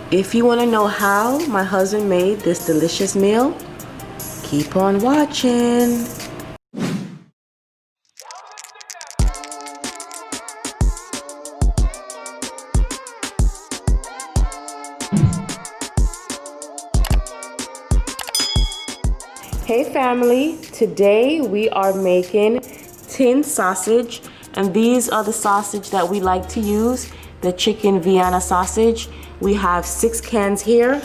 If you want to know how my husband made this delicious meal, keep on watching. Hey family, today we are making tin sausage, and these are the sausage that we like to use, the chicken Vienna sausage. We have 6 cans here.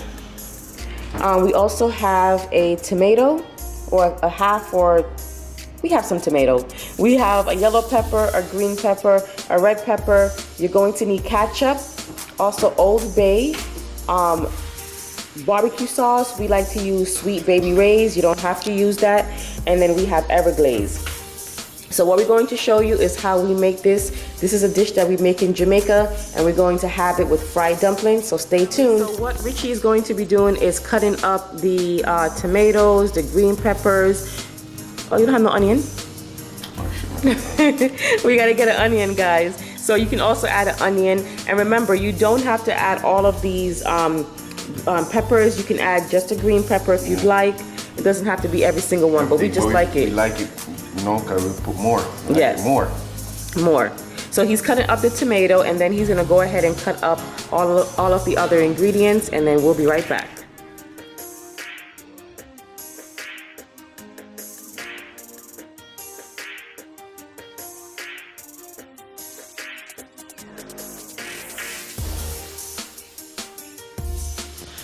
We also have a tomato, or a half, or we have some tomato. We have a yellow pepper, a green pepper, a red pepper. You're going to need ketchup, also Old Bay, barbecue sauce. We like to use Sweet Baby Ray's. You don't have to use that. And then we have Everglaze. So what we're going to show you is how we make this. This is a dish that we make in Jamaica, and we're going to have it with fried dumplings, so stay tuned. So what Richie is going to be doing is cutting up the tomatoes, the green peppers. Oh, you don't have no onion? We gotta get an onion, guys. So you can also add an onion. And remember, you don't have to add all of these peppers. You can add just a green pepper if you'd like. It doesn't have to be every single one, but we just like it. We like it, you know, because we put more. Yes. More. So he's cutting up the tomato, and then he's gonna go ahead and cut up all of the other ingredients, and then we'll be right back.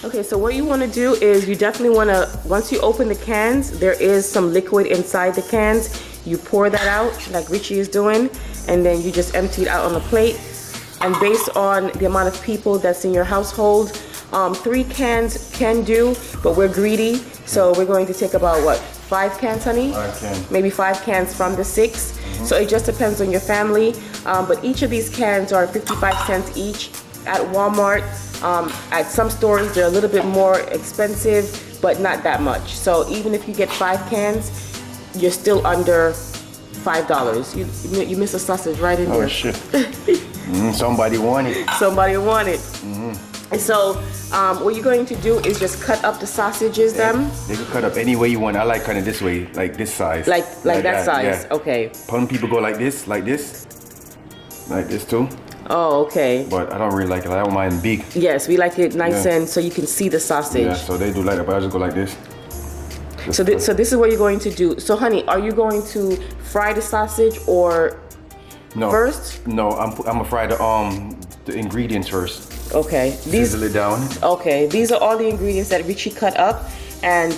Okay, so what you want to do is you definitely want to, once you open the cans, there is some liquid inside the cans. You pour that out like Richie is doing, and then you just empty it out on the plate. And based on the amount of people that's in your household, 3 cans can do, but we're greedy, so we're going to take about what, 5 cans, honey? 5 cans. Maybe 5 cans from the 6. So it just depends on your family. But each of these cans are 55 cents each at Walmart. At some stores they're a little bit more expensive, but not that much. So even if you get 5 cans, you're still under $5. You miss a sausage right in there. Oh shit. Somebody want it. Somebody want it. And so what you're going to do is just cut up the sausages. Them. They can cut up any way you want. I like kind of this way, like this size. Like that size. Yeah. Okay. Some people go like this too. Oh, okay. But I don't really like it. I don't mind big. Yes, we like it nice and so you can see the sausage. Yeah, so they do like that, but I just go like this. So this is what you're going to do. So honey, are you going to fry the sausage or first? No, I'm gonna fry the ingredients first. Okay. Sizzle it down. Okay, these are all the ingredients that Richie cut up, and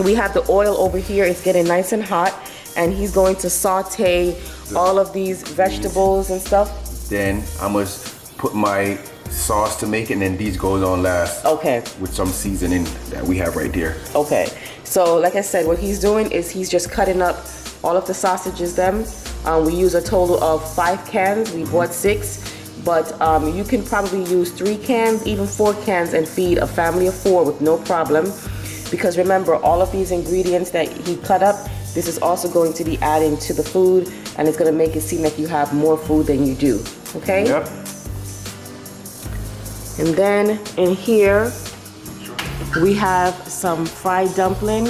we have the oil over here. It's getting nice and hot, and he's going to saute all of these vegetables and stuff. Then I must put my sauce to make it, and then these goes on last. Okay. With some seasoning that we have right there. Okay. So like I said, what he's doing is he's just cutting up all of the sausages. Them. We use a total of 5 cans. We bought 6, but you can probably use 3 cans, even 4 cans, and feed a family of 4 with no problem. Because remember, all of these ingredients that he cut up, this is also going to be adding to the food, and it's going to make it seem like you have more food than you do. Okay? Yep. And then in here, we have some fried dumpling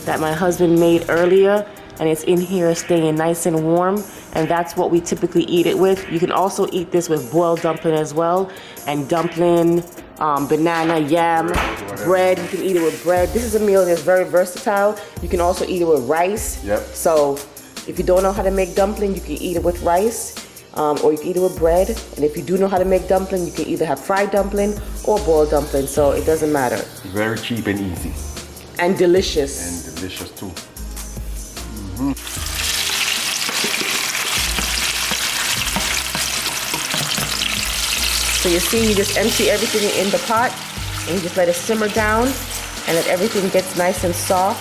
that my husband made earlier, and it's in here staying nice and warm, and that's what we typically eat it with. You can also eat this with boiled dumpling as well, and dumpling, banana, yam, bread. You can eat it with bread. This is a meal that's very versatile. You can also eat it with rice. Yep. So if you don't know how to make dumpling, you can eat it with rice, or you can eat it with bread. And if you do know how to make dumpling, you can either have fried dumpling or boiled dumpling, so it doesn't matter. Very cheap and easy. And delicious. And delicious too. So you see, you just empty everything in the pot, and you just let it simmer down, and let everything gets nice and soft.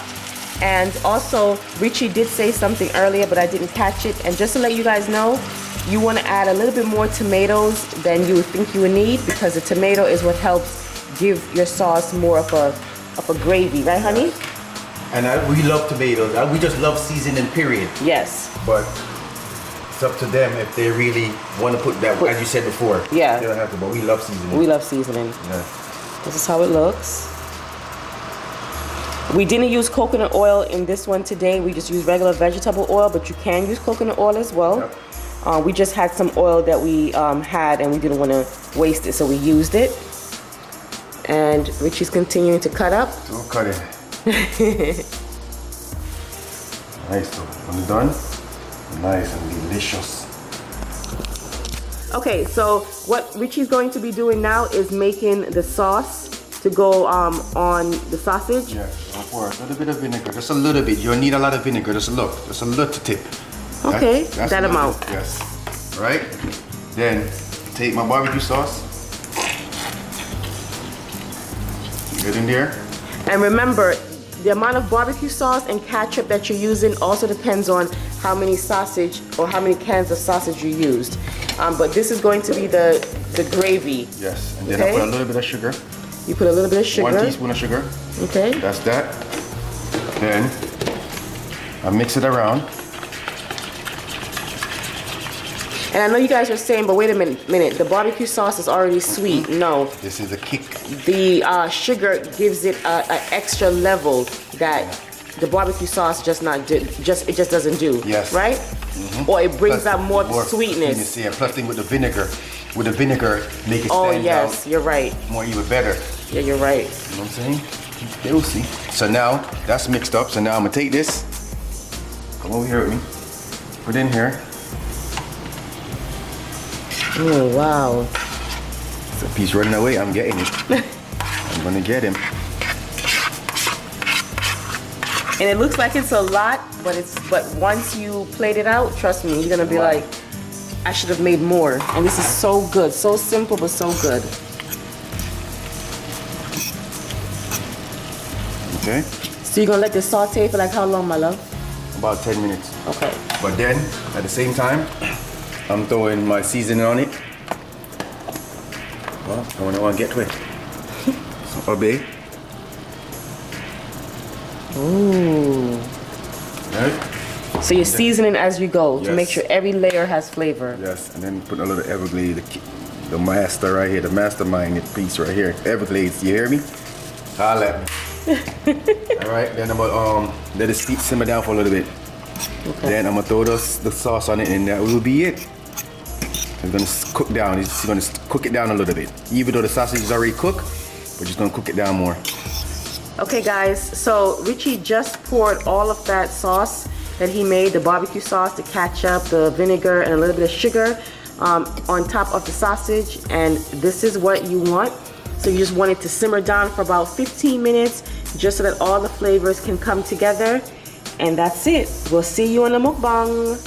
And also, Richie did say something earlier, but I didn't catch it. And just to let you guys know, you want to add a little bit more tomatoes than you would think you would need, because the tomato is what helps give your sauce more of a gravy, right, honey? And we love tomatoes. We just love seasoning, period. Yes. But it's up to them if they really want to put that, as you said before. Yeah. They don't have to, but we love seasoning. We love seasoning. Yeah. This is how it looks. We didn't use coconut oil in this one today. We just used regular vegetable oil, but you can use coconut oil as well. Yep. We just had some oil that we had and we didn't want to waste it, so we used it. And Richie's continuing to cut up. Don't cut it. Nice though. When it's done, nice and delicious. Okay, so what Richie's going to be doing now is making the sauce to go on the sausage. Yeah, for a little bit of vinegar, just a little bit. You don't need a lot of vinegar, just a little tip. Okay, that amount. Yes. Right? Then take my barbecue sauce. Get in there. And remember, the amount of barbecue sauce and ketchup that you're using also depends on how many sausage or how many cans of sausage you used. But this is going to be the gravy. Yes, and then I put a little bit of sugar. You put a little bit of sugar. 1 teaspoon of sugar. Okay. That's that. Then I mix it around. And I know you guys are saying, but wait a minute, the barbecue sauce is already sweet. No. This is a kick. The sugar gives it an extra level that the barbecue sauce just doesn't do. Yes. Right? Or it brings out more sweetness. Yeah, plus thing with the vinegar make it stand out. Oh yes, you're right. More even better. Yeah, you're right. You know what I'm saying? They'll see. So now that's mixed up. So now I'm gonna take this. Come over here with me. Put it in here. Oh wow. It's a piece running away. I'm getting it. I'm gonna get him. And it looks like it's a lot, but once you plate it out, trust me, you're gonna be like, I should have made more. And this is so good, so simple but so good. Okay. So you're gonna let this saute for like how long, my love? About 10 minutes. Okay. But then at the same time, I'm throwing my seasoning on it. Well, I want to get to it. So obey. Ooh. Right? So you're seasoning as you go to make sure every layer has flavor. Yes, and then put a little Everglades, the master right here, the mastermind piece right here. Everglades, you hear me? Holla at me. Alright, then I'm gonna let it simmer down for a little bit. Okay. Then I'm gonna throw the sauce on it and that will be it. It's gonna cook down. It's gonna cook it down a little bit. Even though the sausage is already cooked, we're just gonna cook it down more. Okay guys, so Richie just poured all of that sauce that he made, the barbecue sauce, the ketchup, the vinegar, and a little bit of sugar on top of the sausage, and this is what you want. So you just want it to simmer down for about 15 minutes just so that all the flavors can come together, and that's it. We'll see you on the mukbang.